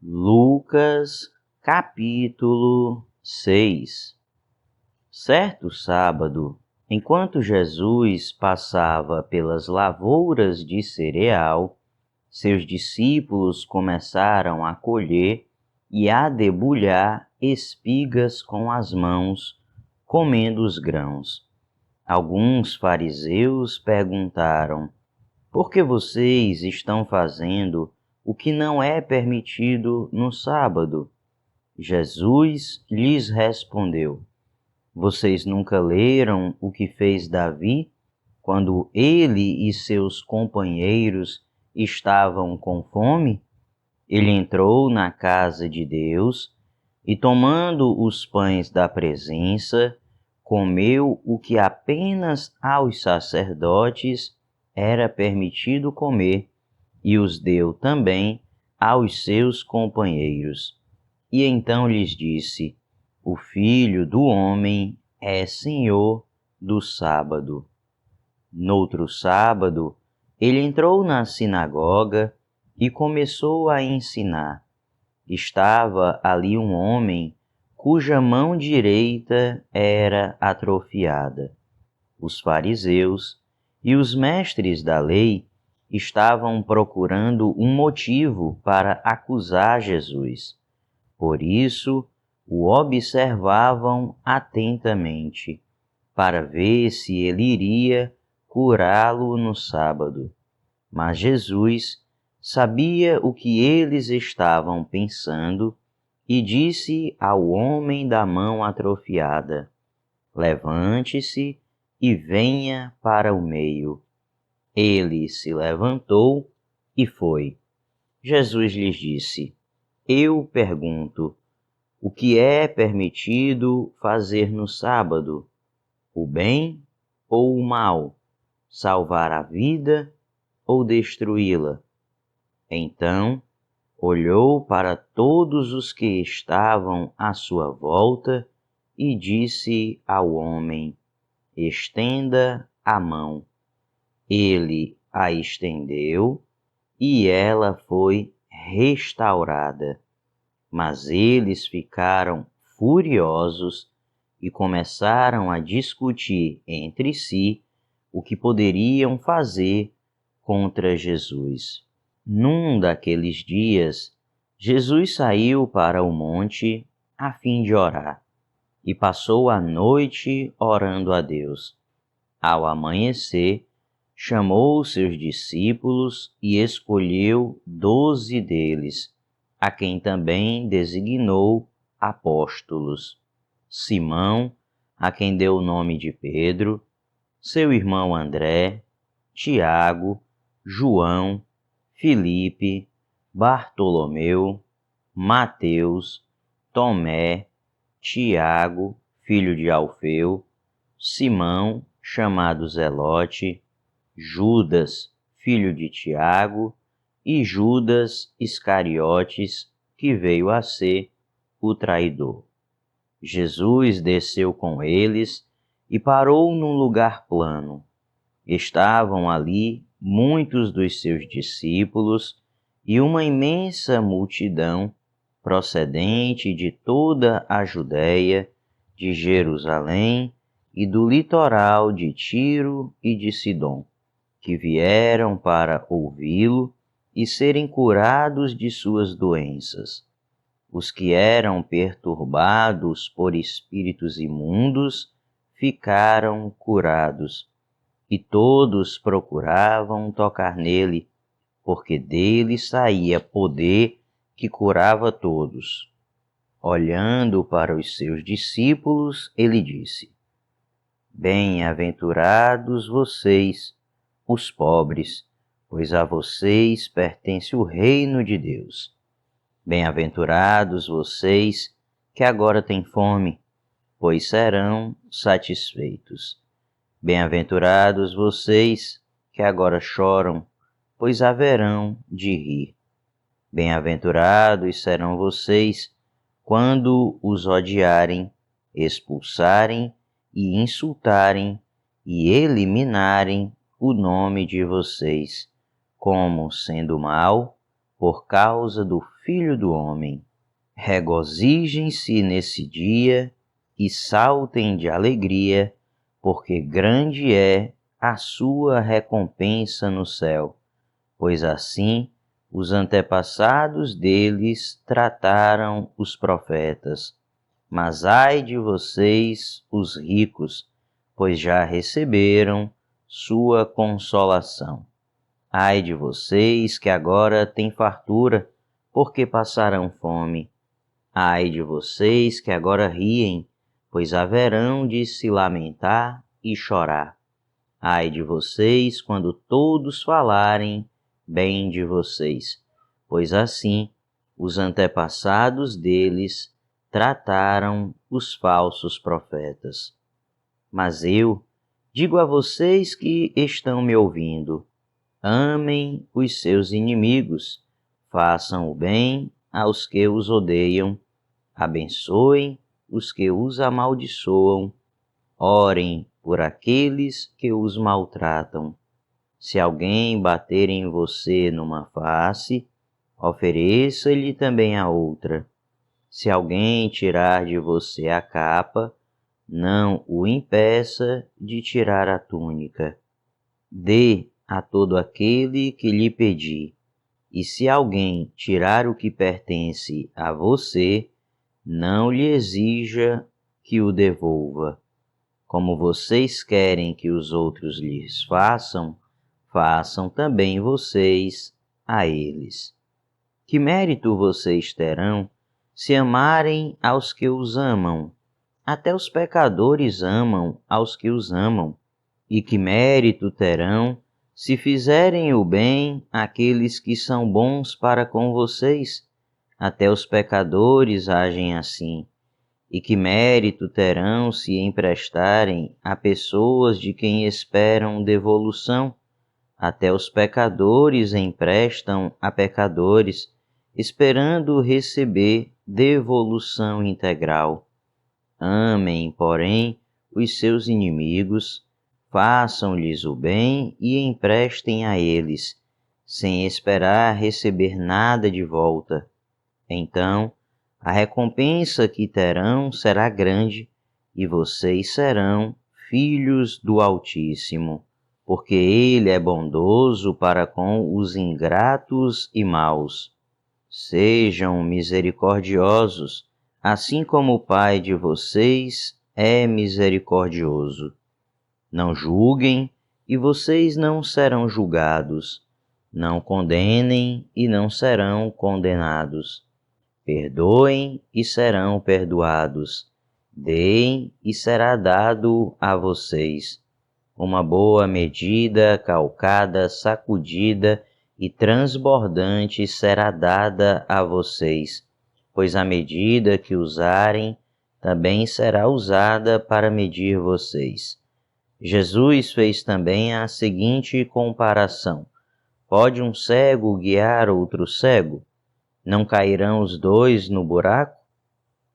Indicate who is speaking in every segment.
Speaker 1: Lucas, capítulo 6. Certo sábado, enquanto Jesus passava pelas lavouras de cereal, seus discípulos começaram a colher e a debulhar espigas com as mãos, comendo os grãos. Alguns fariseus perguntaram: por que vocês estão fazendo o que não é permitido no sábado? Jesus lhes respondeu: vocês nunca leram o que fez Davi quando ele e seus companheiros estavam com fome? Ele entrou na casa de Deus e, tomando os pães da presença, comeu o que apenas aos sacerdotes era permitido comer, e os deu também aos seus companheiros. E então lhes disse: o Filho do Homem é Senhor do sábado. Noutro sábado, ele entrou na sinagoga e começou a ensinar. Estava ali um homem cuja mão direita era atrofiada. Os fariseus e os mestres da lei estavam procurando um motivo para acusar Jesus. Por isso, o observavam atentamente, para ver se ele iria curá-lo no sábado. Mas Jesus sabia o que eles estavam pensando e disse ao homem da mão atrofiada: levante-se e venha para o meio. Ele se levantou e foi. Jesus lhes disse: eu pergunto, o que é permitido fazer no sábado? O bem ou o mal? Salvar a vida ou destruí-la? Então, olhou para todos os que estavam à sua volta e disse ao homem: estenda a mão. Ele a estendeu e ela foi restaurada. Mas eles ficaram furiosos e começaram a discutir entre si o que poderiam fazer contra Jesus. Num daqueles dias, Jesus saiu para o monte a fim de orar e passou a noite orando a Deus. Ao amanhecer, chamou seus discípulos e escolheu 12 deles, a quem também designou apóstolos: Simão, a quem deu o nome de Pedro, seu irmão André, Tiago, João, Filipe, Bartolomeu, Mateus, Tomé, Tiago, filho de Alfeu, Simão, chamado Zelote, Judas, filho de Tiago, e Judas Iscariotes, que veio a ser o traidor. Jesus desceu com eles e parou num lugar plano. Estavam ali muitos dos seus discípulos e uma imensa multidão procedente de toda a Judéia, de Jerusalém e do litoral de Tiro e de Sidom, que vieram para ouvi-lo e serem curados de suas doenças. Os que eram perturbados por espíritos imundos ficaram curados, e todos procuravam tocar nele, porque dele saía poder que curava todos. Olhando para os seus discípulos, ele disse: bem-aventurados vocês, os pobres, pois a vocês pertence o reino de Deus. Bem-aventurados vocês que agora têm fome, pois serão satisfeitos. Bem-aventurados vocês que agora choram, pois haverão de rir. Bem-aventurados serão vocês quando os odiarem, expulsarem e insultarem e eliminarem o nome de vocês, como sendo mal, por causa do Filho do Homem. Regozijem-se nesse dia e saltem de alegria, porque grande é a sua recompensa no céu, pois assim os antepassados deles trataram os profetas. Mas ai de vocês, os ricos, pois já receberam sua consolação. Ai de vocês que agora têm fartura, porque passarão fome. Ai de vocês que agora riem, pois haverão de se lamentar e chorar. Ai de vocês quando todos falarem bem de vocês, pois assim os antepassados deles trataram os falsos profetas. Mas eu digo a vocês que estão me ouvindo: amem os seus inimigos, façam o bem aos que os odeiam, abençoem os que os amaldiçoam, orem por aqueles que os maltratam. Se alguém bater em você numa face, ofereça-lhe também a outra. Se alguém tirar de você a capa, não o impeça de tirar a túnica. Dê a todo aquele que lhe pedir, e se alguém tirar o que pertence a você, não lhe exija que o devolva. Como vocês querem que os outros lhes façam, façam também vocês a eles. Que mérito vocês terão se amarem aos que os amam? Até os pecadores amam aos que os amam. E que mérito terão se fizerem o bem àqueles que são bons para com vocês? Até os pecadores agem assim. E que mérito terão se emprestarem a pessoas de quem esperam devolução? Até os pecadores emprestam a pecadores, esperando receber devolução integral. Amem, porém, os seus inimigos, façam-lhes o bem e emprestem a eles, sem esperar receber nada de volta. Então, a recompensa que terão será grande, e vocês serão filhos do Altíssimo, porque Ele é bondoso para com os ingratos e maus. Sejam misericordiosos, assim como o Pai de vocês é misericordioso. Não julguem, e vocês não serão julgados. Não condenem, e não serão condenados. Perdoem, e serão perdoados. Deem, e será dado a vocês. Uma boa medida, calcada, sacudida e transbordante será dada a vocês, pois a medida que usarem também será usada para medir vocês. Jesus fez também a seguinte comparação: pode um cego guiar outro cego? Não cairão os dois no buraco?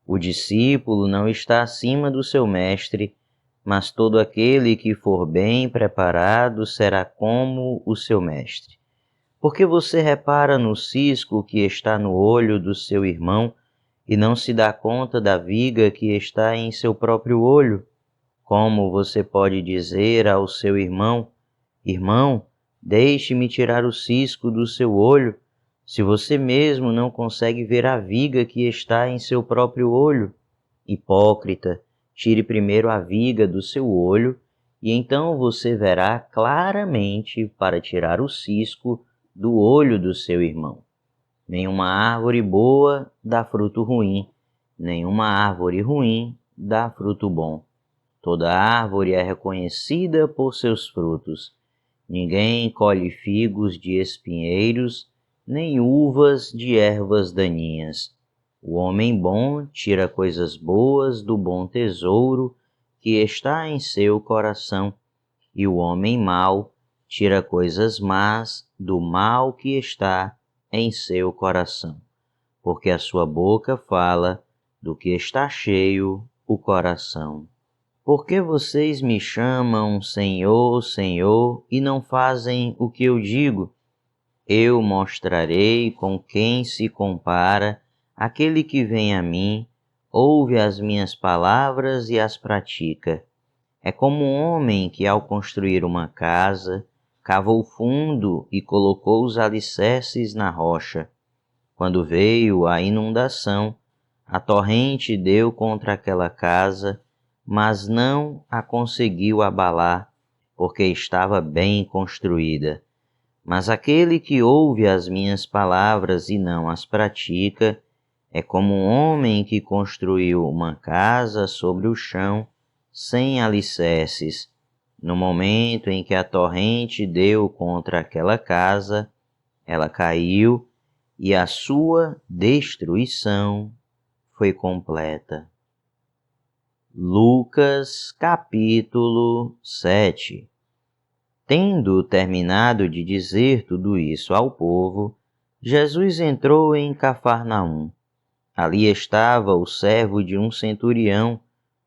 Speaker 1: O discípulo não está acima do seu mestre, mas todo aquele que for bem preparado será como o seu mestre. Por que você repara no cisco que está no olho do seu irmão e não se dá conta da viga que está em seu próprio olho? Como você pode dizer ao seu irmão: irmão, deixe-me tirar o cisco do seu olho, se você mesmo não consegue ver a viga que está em seu próprio olho? Hipócrita, tire primeiro a viga do seu olho, e então você verá claramente para tirar o cisco do olho do seu irmão. Nenhuma árvore boa dá fruto ruim, nenhuma árvore ruim dá fruto bom. Toda árvore é reconhecida por seus frutos. Ninguém colhe figos de espinheiros, nem uvas de ervas daninhas. O homem bom tira coisas boas do bom tesouro que está em seu coração, e o homem mau tira coisas más do mal que está em seu coração, porque a sua boca fala do que está cheio o coração. Por que vocês me chamam Senhor, Senhor, e não fazem o que eu digo? Eu mostrarei com quem se compara aquele que vem a mim, ouve as minhas palavras e as pratica. É como um homem que, ao construir uma casa, cavou fundo e colocou os alicerces na rocha. Quando veio a inundação, a torrente deu contra aquela casa, mas não a conseguiu abalar, porque estava bem construída. Mas aquele que ouve as minhas palavras e não as pratica, é como um homem que construiu uma casa sobre o chão, sem alicerces. No momento em que a torrente deu contra aquela casa, ela caiu e a sua destruição foi completa. Lucas capítulo 7. Tendo terminado de dizer tudo isso ao povo, Jesus entrou em Cafarnaum. Ali estava o servo de um centurião,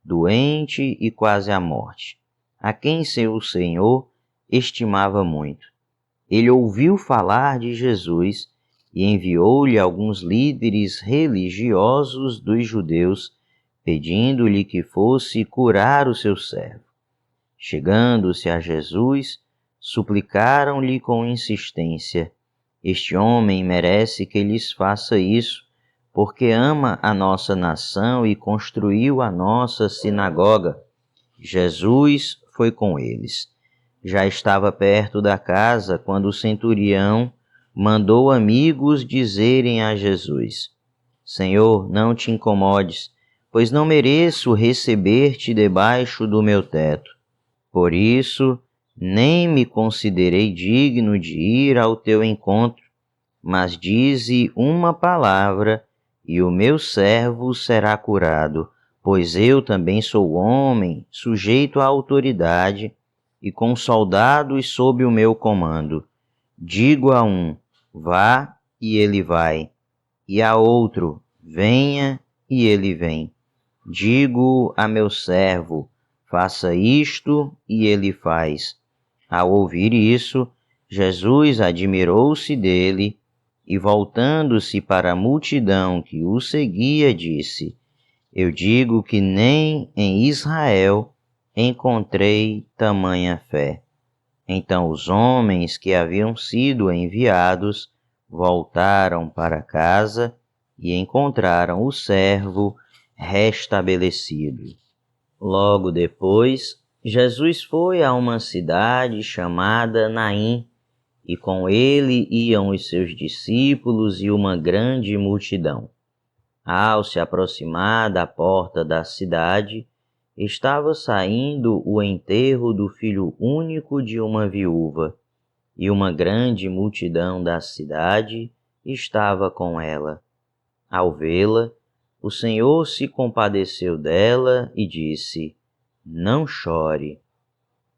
Speaker 1: doente e quase à morte, a quem seu senhor estimava muito. Ele ouviu falar de Jesus e enviou-lhe alguns líderes religiosos dos judeus, pedindo-lhe que fosse curar o seu servo. Chegando-se a Jesus, suplicaram-lhe com insistência: Este homem merece que lhes faça isso, porque ama a nossa nação e construiu a nossa sinagoga. Jesus foi com eles. Já estava perto da casa quando o centurião mandou amigos dizerem a Jesus: Senhor, não te incomodes, pois não mereço receber-te debaixo do meu teto. Por isso, nem me considerei digno de ir ao teu encontro, mas dize uma palavra e o meu servo será curado, pois eu também sou homem, sujeito à autoridade e com soldados sob o meu comando. Digo a um, vá, e ele vai, e a outro, venha, e ele vem. Digo a meu servo, faça isto, e ele faz. Ao ouvir isso, Jesus admirou-se dele e, voltando-se para a multidão que o seguia, disse: Eu digo que nem em Israel encontrei tamanha fé. Então os homens que haviam sido enviados voltaram para casa e encontraram o servo restabelecido. Logo depois, Jesus foi a uma cidade chamada Naim, e com ele iam os seus discípulos e uma grande multidão. Ao se aproximar da porta da cidade, estava saindo o enterro do filho único de uma viúva, e uma grande multidão da cidade estava com ela. Ao vê-la, o Senhor se compadeceu dela e disse: Não chore.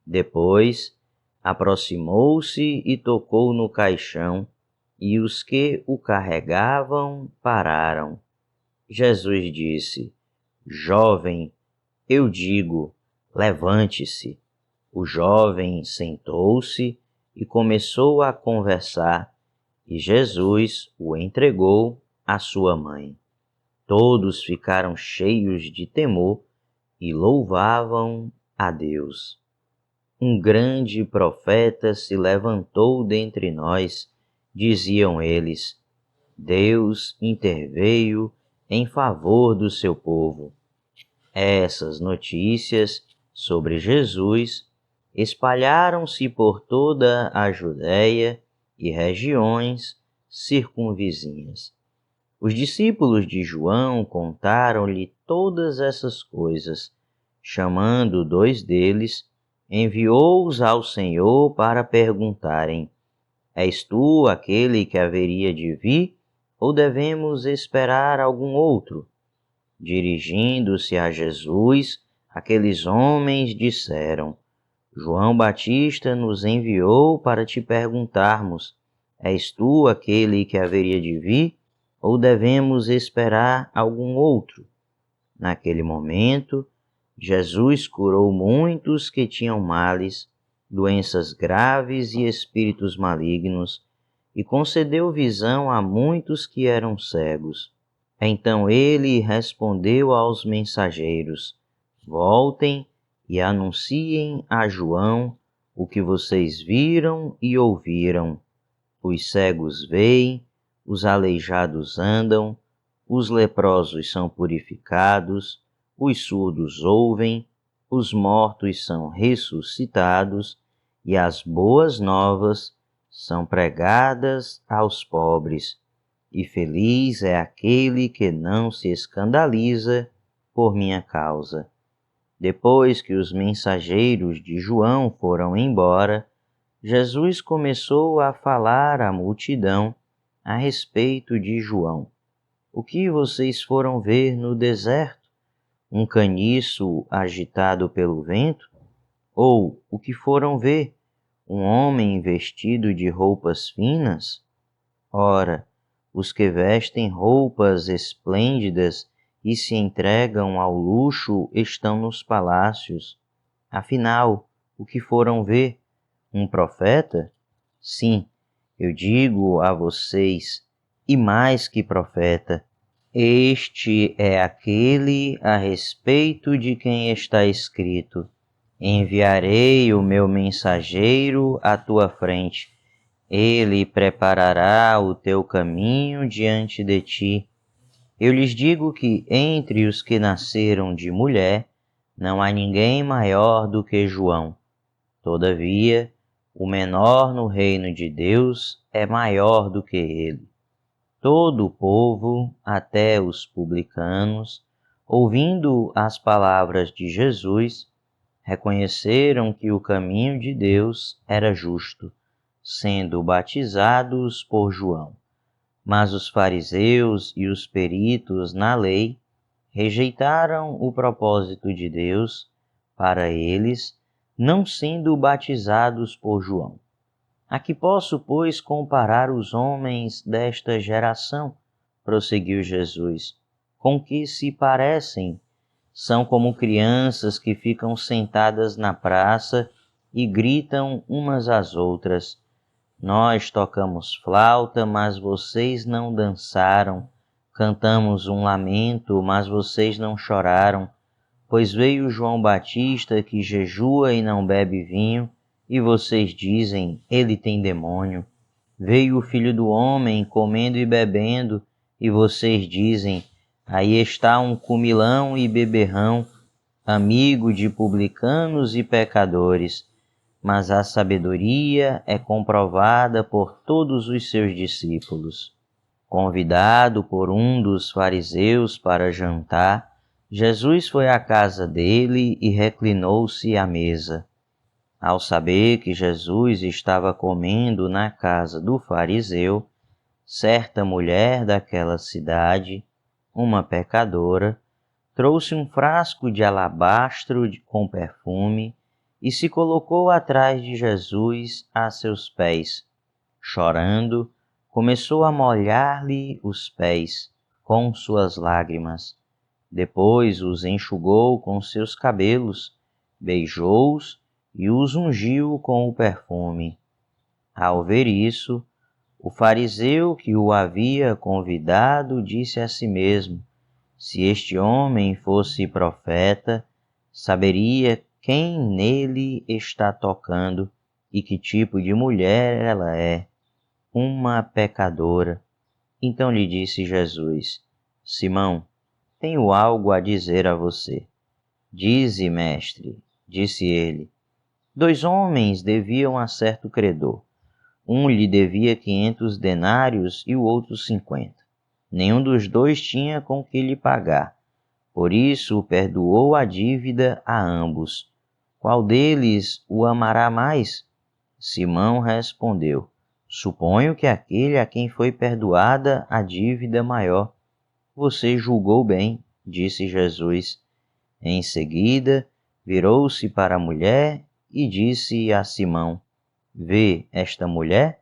Speaker 1: Depois, aproximou-se e tocou no caixão, e os que o carregavam pararam. Jesus disse: Jovem, eu digo, levante-se. O jovem sentou-se e começou a conversar, e Jesus o entregou à sua mãe. Todos ficaram cheios de temor e louvavam a Deus. Um grande profeta se levantou dentre nós, diziam eles. Deus interveio em favor do seu povo. Essas notícias sobre Jesus espalharam-se por toda a Judéia e regiões circunvizinhas. Os discípulos de João contaram-lhe todas essas coisas. Chamando 2 deles, enviou-os ao Senhor para perguntarem: És tu aquele que haveria de vir, ou devemos esperar algum outro? Dirigindo-se a Jesus, aqueles homens disseram: João Batista nos enviou para te perguntarmos: És tu aquele que haveria de vir, ou devemos esperar algum outro? Naquele momento, Jesus curou muitos que tinham males, doenças graves e espíritos malignos, e concedeu visão a muitos que eram cegos. Então ele respondeu aos mensageiros: Voltem e anunciem a João o que vocês viram e ouviram. Os cegos veem, os aleijados andam, os leprosos são purificados, os surdos ouvem, os mortos são ressuscitados e as boas novas são pregadas aos pobres. E feliz é aquele que não se escandaliza por minha causa. Depois que os mensageiros de João foram embora, Jesus começou a falar à multidão a respeito de João. O que vocês foram ver no deserto? Um caniço agitado pelo vento? Ou o que foram ver? Um homem vestido de roupas finas? Ora, os que vestem roupas esplêndidas e se entregam ao luxo estão nos palácios. Afinal, o que foram ver? Um profeta? Sim, eu digo a vocês, e mais que profeta. Este é aquele a respeito de quem está escrito: Enviarei o meu mensageiro à tua frente. Ele preparará o teu caminho diante de ti. Eu lhes digo que entre os que nasceram de mulher, não há ninguém maior do que João. Todavia, o menor no reino de Deus é maior do que ele. Todo o povo, até os publicanos, ouvindo as palavras de Jesus, reconheceram que o caminho de Deus era justo, sendo batizados por João. Mas os fariseus e os peritos na lei rejeitaram o propósito de Deus para eles, não sendo batizados por João. A que posso, pois, comparar os homens desta geração? Prosseguiu Jesus. Com que se parecem? São como crianças que ficam sentadas na praça e gritam umas às outras: Nós tocamos flauta, mas vocês não dançaram. Cantamos um lamento, mas vocês não choraram. Pois veio João Batista, que jejua e não bebe vinho, e vocês dizem, ele tem demônio. Veio o Filho do Homem, comendo e bebendo, e vocês dizem, aí está um comilão e beberrão, amigo de publicanos e pecadores. Mas a sabedoria é comprovada por todos os seus discípulos. Convidado por um dos fariseus para jantar, Jesus foi à casa dele e reclinou-se à mesa. Ao saber que Jesus estava comendo na casa do fariseu, certa mulher daquela cidade, uma pecadora, trouxe um frasco de alabastro com perfume e se colocou atrás de Jesus a seus pés. Chorando, começou a molhar-lhe os pés com suas lágrimas. Depois os enxugou com seus cabelos, beijou-os e os ungiu com o perfume. Ao ver isso, o fariseu que o havia convidado disse a si mesmo: Se este homem fosse profeta, saberia quem nele está tocando e que tipo de mulher ela é, uma pecadora. Então lhe disse Jesus: Simão, tenho algo a dizer a você. Dize, mestre, disse ele. 2 homens deviam a certo credor. Um lhe devia 500 denários e o outro 50. Nenhum dos dois tinha com que lhe pagar. Por isso perdoou a dívida a ambos. Qual deles o amará mais? Simão respondeu: Suponho que aquele a quem foi perdoada a dívida maior. Você julgou bem, disse Jesus. Em seguida, virou-se para a mulher e disse a Simão: Vê esta mulher?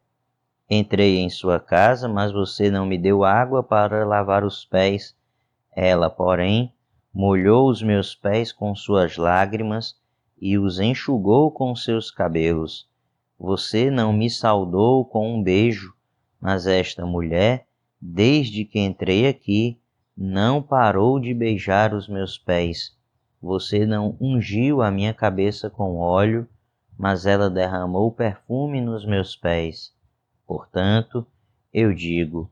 Speaker 1: Entrei em sua casa, mas você não me deu água para lavar os pés. Ela, porém, molhou os meus pés com suas lágrimas e os enxugou com seus cabelos. Você não me saudou com um beijo, Mas esta mulher, desde que entrei aqui, não parou de beijar os meus pés. Você não ungiu a minha cabeça com óleo, mas ela derramou perfume nos meus pés. Portanto, eu digo,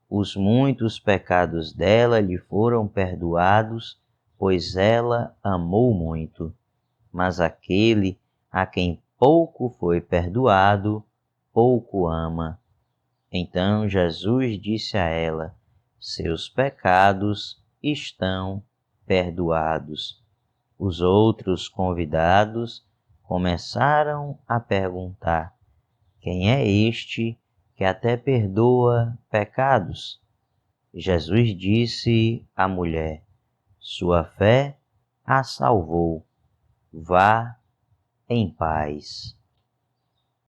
Speaker 1: os muitos pecados dela lhe foram perdoados, pois ela amou muito. Mas aquele a quem pouco foi perdoado, pouco ama. Então Jesus disse a ela: seus pecados estão perdoados. Os outros convidados começaram a perguntar: quem é este que até perdoa pecados? Jesus disse à mulher: sua fé a salvou. Vá em paz.